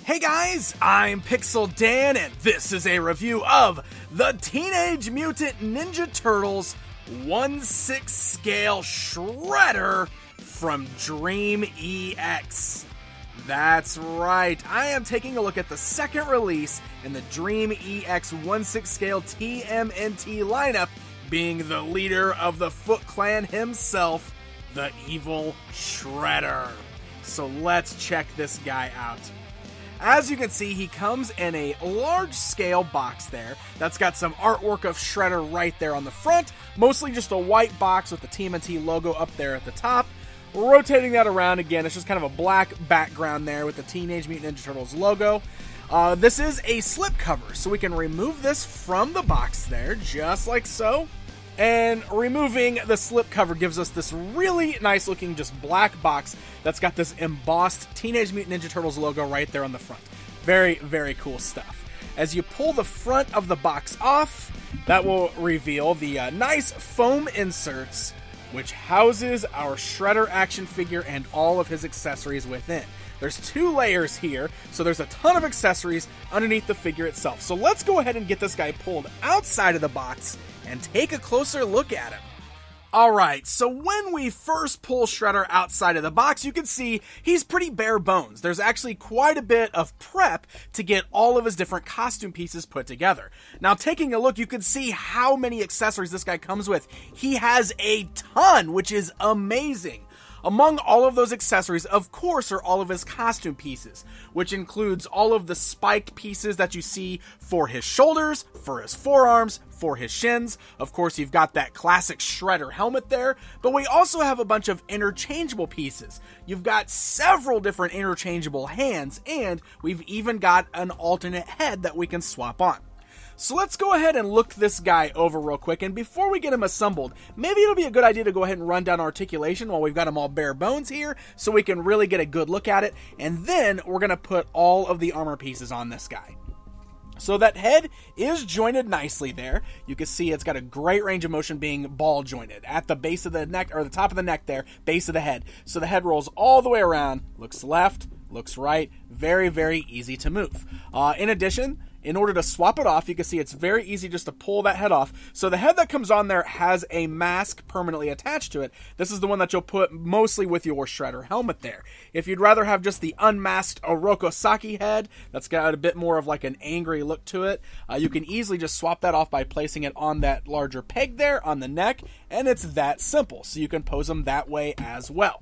Hey guys, I'm Pixel Dan, and this is a review of the Teenage Mutant Ninja Turtles 1/6 Scale Shredder from DreamEX. That's right, I am taking a look at the second release in the DreamEX 1/6 Scale TMNT lineup, being the leader of the Foot Clan himself, the Evil Shredder. So let's check this guy out. As you can see, he comes in a large scale box there that's got some artwork of Shredder right there on the front, mostly just a white box with the TMNT logo up there at the top. Rotating that around again, it's just kind of a black background there with the Teenage Mutant Ninja Turtles logo. This is a slipcover, so we can remove this from the box there, just like so. And removing the slipcover gives us this really nice looking just black box that's got this embossed Teenage Mutant Ninja Turtles logo right there on the front. Very, very cool stuff. As you pull the front of the box off, that will reveal the nice foam inserts, which houses our Shredder action figure and all of his accessories within. There's 2 layers here, so there's a ton of accessories underneath the figure itself. So let's go ahead and get this guy pulled outside of the box and take a closer look at him. Alright, so when we first pull Shredder outside of the box, you can see he's pretty bare bones. There's actually quite a bit of prep to get all of his different costume pieces put together. Now, taking a look, you can see how many accessories this guy comes with. He has a ton, which is amazing. Among all of those accessories, of course, are all of his costume pieces, which includes all of the spiked pieces that you see for his shoulders, for his forearms, for his shins. Of course, you've got that classic Shredder helmet there, but we also have a bunch of interchangeable pieces. You've got several different interchangeable hands, and we've even got an alternate head that we can swap on. So let's go ahead and look this guy over real quick, and before we get him assembled, maybe it'll be a good idea to go ahead and run down Articulation while we've got him all bare bones here, so we can really get a good look at it, and then we're going to put all of the armor pieces on this guy. So that head is jointed nicely there. You can see it's got a great range of motion being ball jointed at the base of the neck, or the top of the neck there, base of the head. So the head rolls all the way around, looks left, looks right, very, very easy to move. In addition, in order to swap it off, you can see it's very easy just to pull that head off. So the head that comes on there has a mask permanently attached to it. This is the one that you'll put mostly with your Shredder helmet there. If you'd rather have just the unmasked Orokosaki head, that's got a bit more of like an angry look to it, you can easily just swap that off by placing it on that larger peg there on the neck, and it's that simple. So you can pose them that way as well.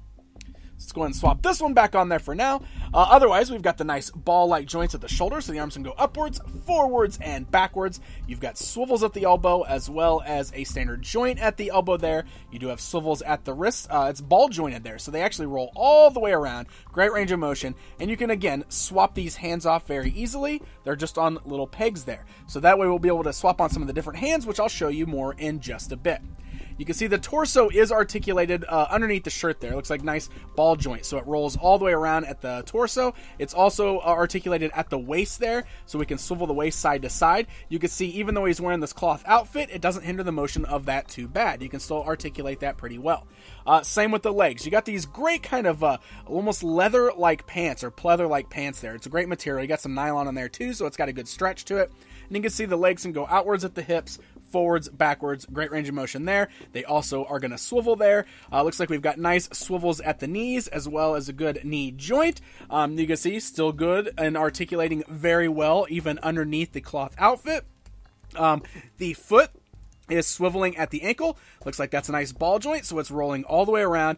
Let's go ahead and swap this one back on there for now. Otherwise, we've got the nice ball-like joints at the shoulder, so the arms can go upwards, forwards, and backwards. You've got swivels at the elbow, as well as a standard joint at the elbow there. You do have swivels at the wrist. It's ball jointed there, so they actually roll all the way around. Great range of motion, and you can, again, swap these hands off very easily. They're just on little pegs there. So that way we'll be able to swap on some of the different hands, which I'll show you more in just a bit. You can see the torso is articulated underneath the shirt there. It looks like nice ball joint, so it rolls all the way around at the torso. It's also articulated at the waist there, so we can swivel the waist side to side. You can see even though he's wearing this cloth outfit, it doesn't hinder the motion of that too bad. You can still articulate that pretty well. Same with the legs. You got these great kind of almost leather-like pants or pleather-like pants there. It's a great material. You got some nylon on there too, so it's got a good stretch to it. And you can see the legs can go outwards at the hips, forwards, backwards, great range of motion there. They also are going to swivel there. Looks like we've got nice swivels at the knees as well as a good knee joint. You can see still good and articulating very well even underneath the cloth outfit. The foot is swiveling at the ankle. Looks like that's a nice ball joint, so it's rolling all the way around.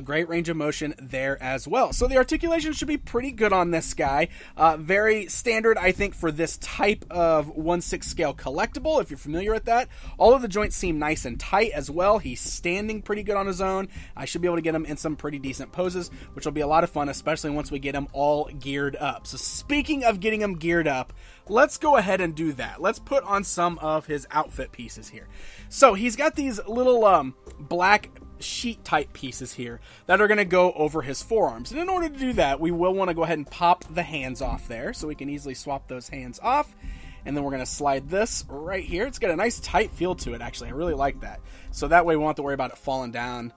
Great range of motion there as well. So the articulation should be pretty good on this guy. Very standard, I think, for this type of 1/6 scale collectible, if you're familiar with that. All of the joints seem nice and tight as well. He's standing pretty good on his own. I should be able to get him in some pretty decent poses, which will be a lot of fun, especially once we get him all geared up. So speaking of getting him geared up, let's go ahead and do that. Let's put on some of his outfit pieces here. So he's got these little black sheet type pieces here that are going to go over his forearms. And in order to do that, we will want to go ahead and pop the hands off there, so we can easily swap those hands off. And then we're going to slide this right here. It's got a nice tight feel to it, actually. I really like that. So that way we won't have to worry about it falling down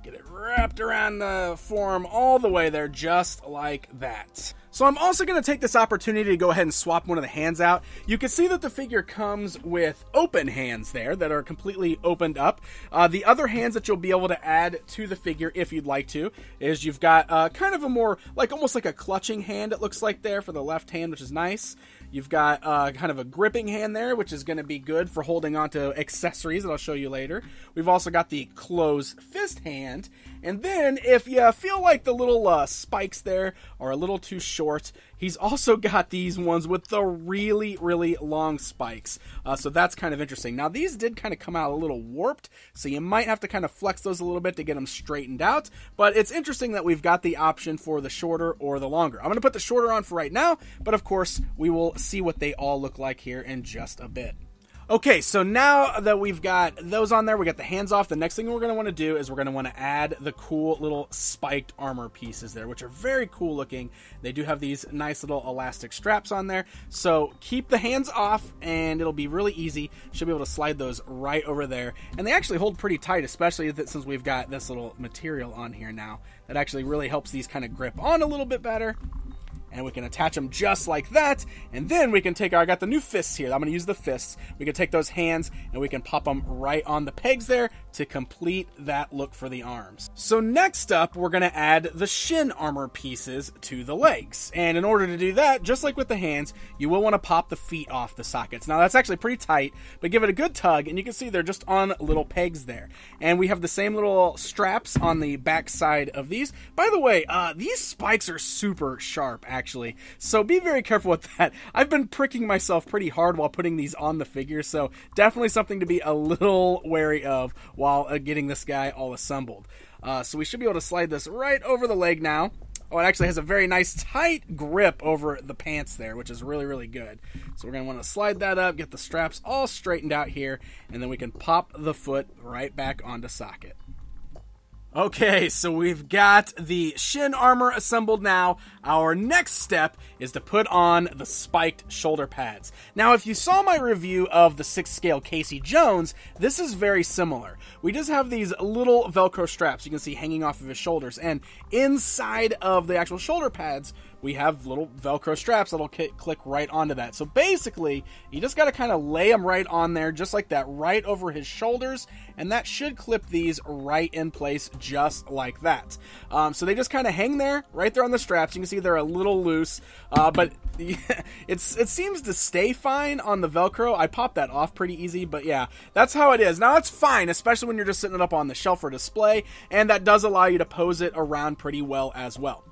Get it wrapped around the form all the way there, just like that. So I'm also going to take this opportunity to go ahead and swap one of the hands out. You can see that the figure comes with open hands there that are completely opened up. The other hands that you'll be able to add to the figure, if you'd like to, is you've got kind of a more, almost like a clutching hand, it looks like there for the left hand, which is nice. You've got kind of a gripping hand there, which is going to be good for holding onto accessories that I'll show you later. We've also got the closed fist hand. And then, if you feel like the little spikes there are a little too short, he's also got these ones with the really, really long spikes. So that's kind of interesting. Now, these did kind of come out a little warped, so you might have to kind of flex those a little bit to get them straightened out. But it's interesting that we've got the option for the shorter or the longer. I'm going to put the shorter on for right now, but of course, we will see what they all look like here in just a bit. Okay, so now that we've got those on there, we got the hands off, the next thing we're going to want to do is we're going to want to add the cool little spiked armor pieces there, which are very cool looking. They do have these nice little elastic straps on there, so keep the hands off and it'll be really easy. Should be able to slide those right over there, and they actually hold pretty tight, especially since we've got this little material on here now. That actually really helps these kind of grip on a little bit better. And we can attach them just like that. And then we can take I got the new fists here. I'm going to use the fists. We can take those hands and we can pop them right on the pegs there to complete that look for the arms. So next up, we're going to add the Shin armor pieces to the legs. And in order to do that, just like with the hands, you will want to pop the feet off the sockets. Now that's actually pretty tight, but give it a good tug and you can see they're just on little pegs there. And we have the same little straps on the back side of these. By the way, these spikes are super sharp, actually, so be very careful with that. I've been pricking myself pretty hard while putting these on the figure, so definitely something to be a little wary of while getting this guy all assembled. So we should be able to slide this right over the leg now. Oh, it actually has a very nice tight grip over the pants there, which is really, really good. So we're going to want to slide that up, get the straps all straightened out here, and then we can pop the foot right back onto socket. Okay, so we've got the Shin armor assembled now. Our next step is to put on the spiked shoulder pads. Now, if you saw my review of the 6th scale Casey Jones, this is very similar. We just have these little Velcro straps you can see hanging off of his shoulders, and inside of the actual shoulder pads, we have little Velcro straps that'll click right onto that. So basically, you just got to kind of lay them right on there, just like that, right over his shoulders, and that should clip these right in place, just like that. So they just kind of hang there, right there on the straps. You can see they're a little loose, but it seems to stay fine on the Velcro. I popped that off pretty easy, but yeah, that's how it is. Now, it's fine, especially when you're just sitting it up on the shelf for display, and that does allow you to pose it around pretty well as well.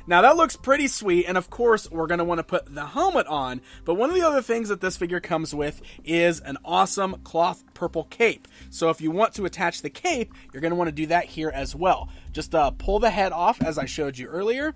Now that looks pretty sweet, and of course we're going to want to put the helmet on, but one of the other things that this figure comes with is an awesome cloth purple cape. So if you want to attach the cape, you're going to want to do that here as well. Just pull the head off as I showed you earlier.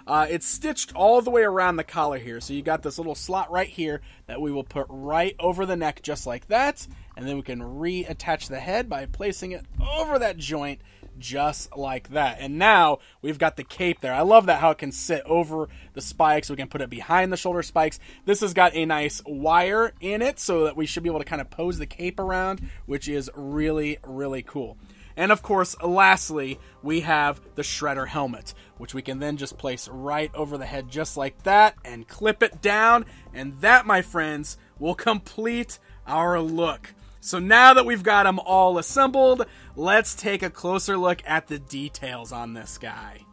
It's stitched all the way around the collar here, so you got this little slot right here that we will put right over the neck just like that, and then we can reattach the head by placing it over that joint just like that. And now we've got the cape there. I love that, how it can sit over the spikes. We can put it behind the shoulder spikes. This has got a nice wire in it so that we should be able to kind of pose the cape around, which is really, really cool. And of course, lastly, we have the Shredder helmet, which we can then just place right over the head just like that and clip it down. And that, my friends, will complete our look. So now that we've got them all assembled, let's take a closer look at the details on this guy.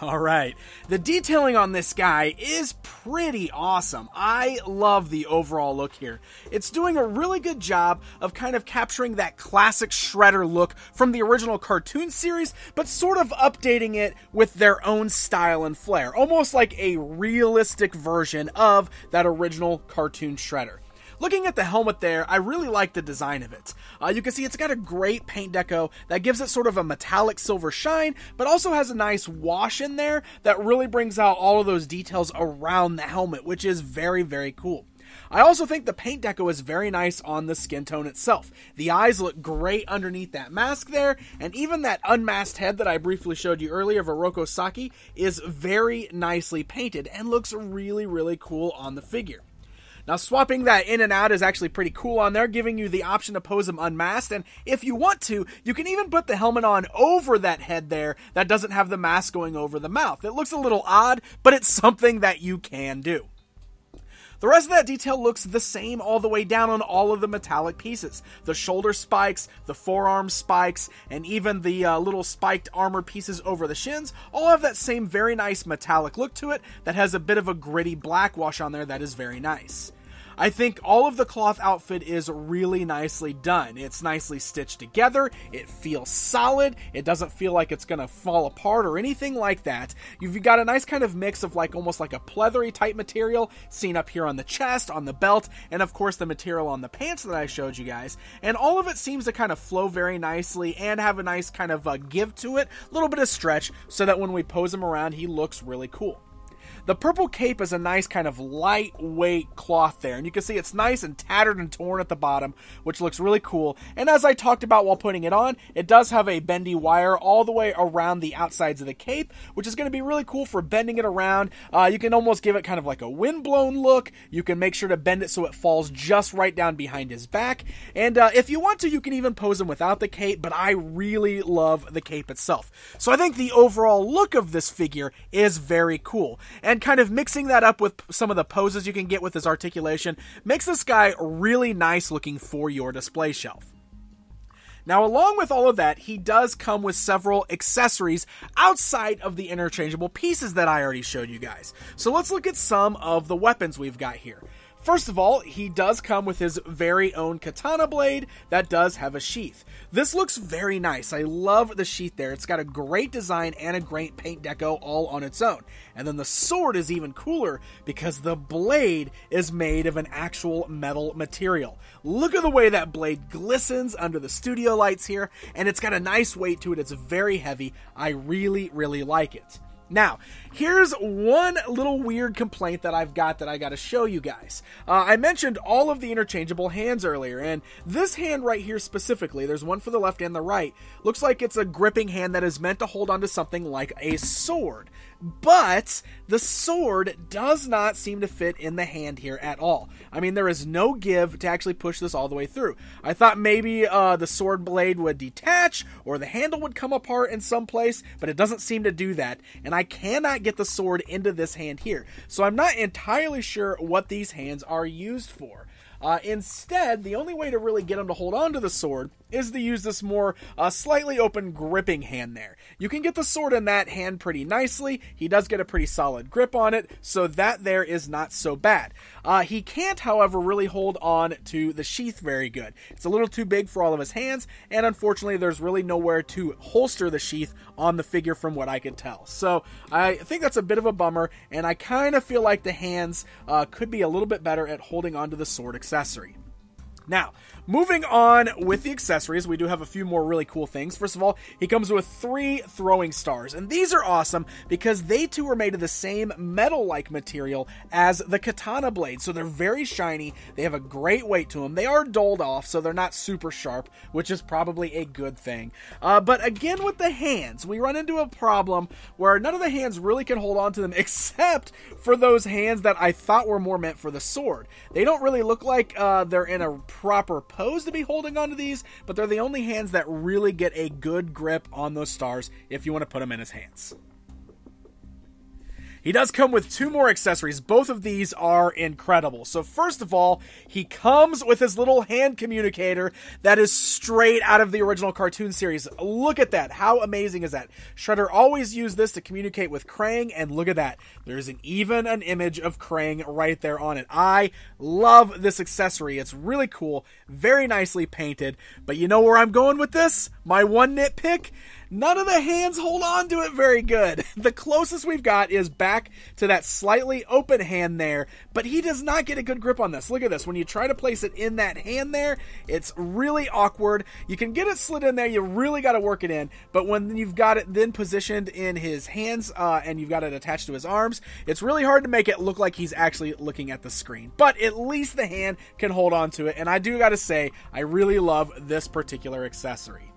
Alright, the detailing on this guy is pretty awesome. I love the overall look here. It's doing a really good job of kind of capturing that classic Shredder look from the original cartoon series, but sort of updating it with their own style and flair, almost like a realistic version of that original cartoon Shredder. Looking at the helmet there, I really like the design of it. You can see it's got a great paint deco that gives it sort of a metallic silver shine, but also has a nice wash in there that really brings out all of those details around the helmet, which is very, very cool. I also think the paint deco is very nice on the skin tone itself. The eyes look great underneath that mask there, and even that unmasked head that I briefly showed you earlier of Oroko Saki is very nicely painted and looks really, really cool on the figure. Now, swapping that in and out is actually pretty cool on there, giving you the option to pose him unmasked, and if you want to, you can even put the helmet on over that head there that doesn't have the mask going over the mouth. It looks a little odd, but it's something that you can do. The rest of that detail looks the same all the way down on all of the metallic pieces. The shoulder spikes, the forearm spikes, and even the little spiked armor pieces over the shins all have that same very nice metallic look to it that has a bit of a gritty black wash on there that is very nice. I think all of the cloth outfit is really nicely done. It's nicely stitched together, it feels solid, it doesn't feel like it's gonna fall apart or anything like that. You've got a nice kind of mix of almost like a pleathery type material seen up here on the chest, on the belt, and of course the material on the pants that I showed you guys. And all of it seems to kind of flow very nicely and have a nice kind of give to it, a little bit of stretch, so that when we pose him around, he looks really cool. The purple cape is a nice kind of lightweight cloth there, and you can see it's nice and tattered and torn at the bottom, which looks really cool. And as I talked about while putting it on, it does have a bendy wire all the way around the outsides of the cape, which is going to be really cool for bending it around. You can almost give it kind of like a windblown look. You can make sure to bend it so it falls just right down behind his back. And if you want to, you can even pose him without the cape, but I really love the cape itself. So I think the overall look of this figure is very cool. And kind of mixing that up with some of the poses you can get with his articulation makes this guy really nice looking for your display shelf. Now, along with all of that, he does come with several accessories outside of the interchangeable pieces that I already showed you guys. So let's look at some of the weapons we've got here. First of all, he does come with his very own katana blade that does have a sheath. This looks very nice. I love the sheath there. It's got a great design and a great paint deco all on its own. And then the sword is even cooler because the blade is made of an actual metal material. Look at the way that blade glistens under the studio lights here, and it's got a nice weight to it. It's very heavy. I really, really like it. Now, here's one little weird complaint that I've got that I got to show you guys. I mentioned all of the interchangeable hands earlier, and this hand right here specifically, there's one for the left and the right, looks like it's a gripping hand that is meant to hold onto something like a sword. But the sword does not seem to fit in the hand here at all. I mean, there is no give to actually push this all the way through. I thought maybe the sword blade would detach or the handle would come apart in some place, but it doesn't seem to do that. And I cannot get the sword into this hand here. So I'm not entirely sure what these hands are used for. Instead, the only way to really get him to hold on to the sword is to use this more slightly open gripping hand there. You can get the sword in that hand pretty nicely. He does get a pretty solid grip on it, so that there is not so bad. He can't, however, really hold on to the sheath very good. It's a little too big for all of his hands, and unfortunately there's really nowhere to holster the sheath on the figure from what I can tell. So I think that's a bit of a bummer, and I kind of feel like the hands could be a little bit better at holding onto the sword accessory. Now, moving on with the accessories, we do have a few more really cool things. First of all, he comes with 3 throwing stars, and these are awesome because they too are made of the same metal-like material as the katana blade, so they're very shiny, they have a great weight to them, they are dulled off, so they're not super sharp, which is probably a good thing. But again, with the hands, we run into a problem where none of the hands really can hold on to them, except for those hands that I thought were more meant for the sword. They don't really look like they're in a proper pose to be holding onto these, but they're the only hands that really get a good grip on those stars if you want to put them in his hands. He does come with 2 more accessories. Both of these are incredible. So first of all, he comes with his little hand communicator that is straight out of the original cartoon series. Look at that. How amazing is that? Shredder always used this to communicate with Krang, and look at that. There's even an image of Krang right there on it. I love this accessory. It's really cool, very nicely painted, but you know where I'm going with this? My one nitpick? None of the hands hold on to it very good. The closest we've got is back to that slightly open hand there, but he does not get a good grip on this. Look at this. When you try to place it in that hand there, it's really awkward. You can get it slid in there. You really got to work it in, but when you've got it then positioned in his hands and you've got it attached to his arms, it's really hard to make it look like he's actually looking at the screen. But at least the hand can hold on to it, and I do got to say, I really love this particular accessory.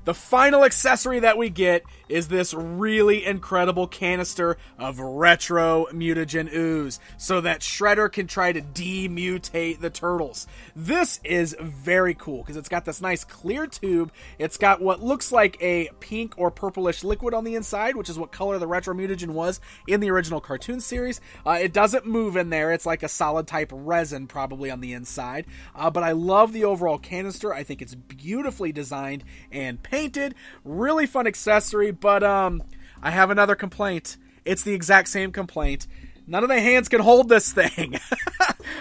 The final accessory that we get is this really incredible canister of retro mutagen ooze so that Shredder can try to demutate the turtles. This is very cool because it's got this nice clear tube. It's got what looks like a pink or purplish liquid on the inside, which is what color the retro mutagen was in the original cartoon series. It doesn't move in there. It's like a solid type resin probably on the inside. But I love the overall canister. I think it's beautifully designed and painted. Really fun accessory, but I have another complaint. It's the exact same complaint. None of the hands can hold this thing.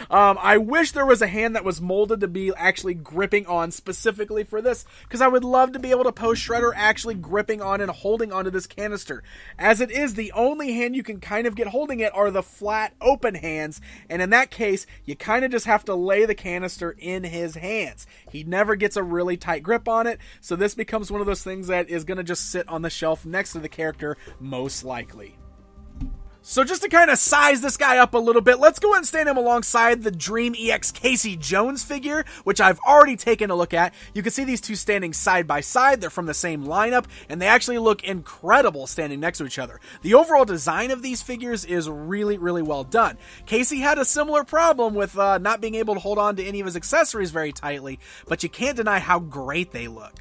I wish there was a hand that was molded to be actually gripping on specifically for this, because I would love to be able to pose Shredder actually gripping on and holding onto this canister. As it is, the only hand you can kind of get holding it are the flat open hands, and in that case, you kind of just have to lay the canister in his hands. He never gets a really tight grip on it, so this becomes one of those things that is going to just sit on the shelf next to the character, most likely. So just to kind of size this guy up a little bit, let's go ahead and stand him alongside the DreamEX Casey Jones figure, which I've already taken a look at. You can see these two standing side by side. They're from the same lineup, and they actually look incredible standing next to each other. The overall design of these figures is really, really well done. Casey had a similar problem with not being able to hold on to any of his accessories very tightly, but you can't deny how great they look.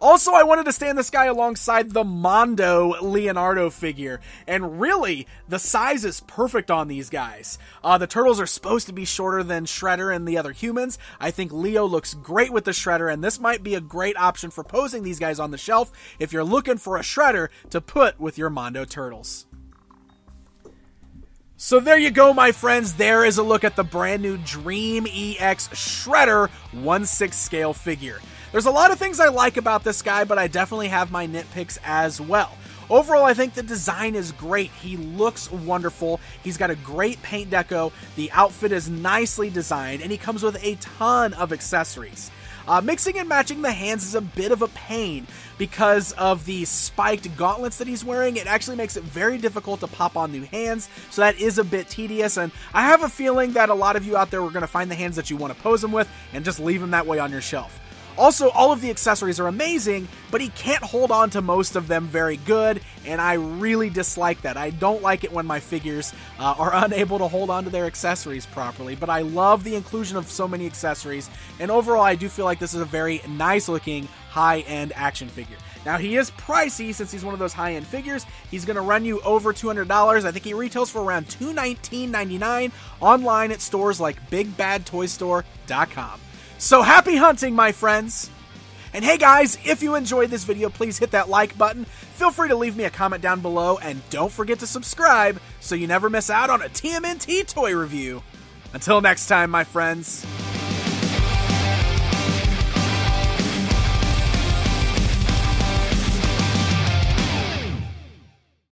Also, I wanted to stand this guy alongside the Mondo Leonardo figure, and really, the size is perfect on these guys. The turtles are supposed to be shorter than Shredder and the other humans. I think Leo looks great with the Shredder, and this might be a great option for posing these guys on the shelf if you're looking for a Shredder to put with your Mondo turtles. So there you go, my friends. There is a look at the brand new DreamEX Shredder 1/6 scale figure. There's a lot of things I like about this guy, but I definitely have my nitpicks as well. Overall, I think the design is great. He looks wonderful. He's got a great paint deco. The outfit is nicely designed, and he comes with a ton of accessories. Mixing and matching the hands is a bit of a pain because of the spiked gauntlets that he's wearing. It actually makes it very difficult to pop on new hands, so that is a bit tedious, and I have a feeling that a lot of you out there are going to find the hands that you want to pose him with and just leave them that way on your shelf. Also, all of the accessories are amazing, but he can't hold on to most of them very good, and I really dislike that. I don't like it when my figures are unable to hold on to their accessories properly, but I love the inclusion of so many accessories, and overall I do feel like this is a very nice looking high-end action figure. Now, he is pricey since he's one of those high-end figures. He's going to run you over $200. I think he retails for around $219.99 online at stores like BigBadToyStore.com. So happy hunting, my friends! And hey guys, if you enjoyed this video, please hit that like button. Feel free to leave me a comment down below, and don't forget to subscribe so you never miss out on a TMNT toy review. Until next time, my friends.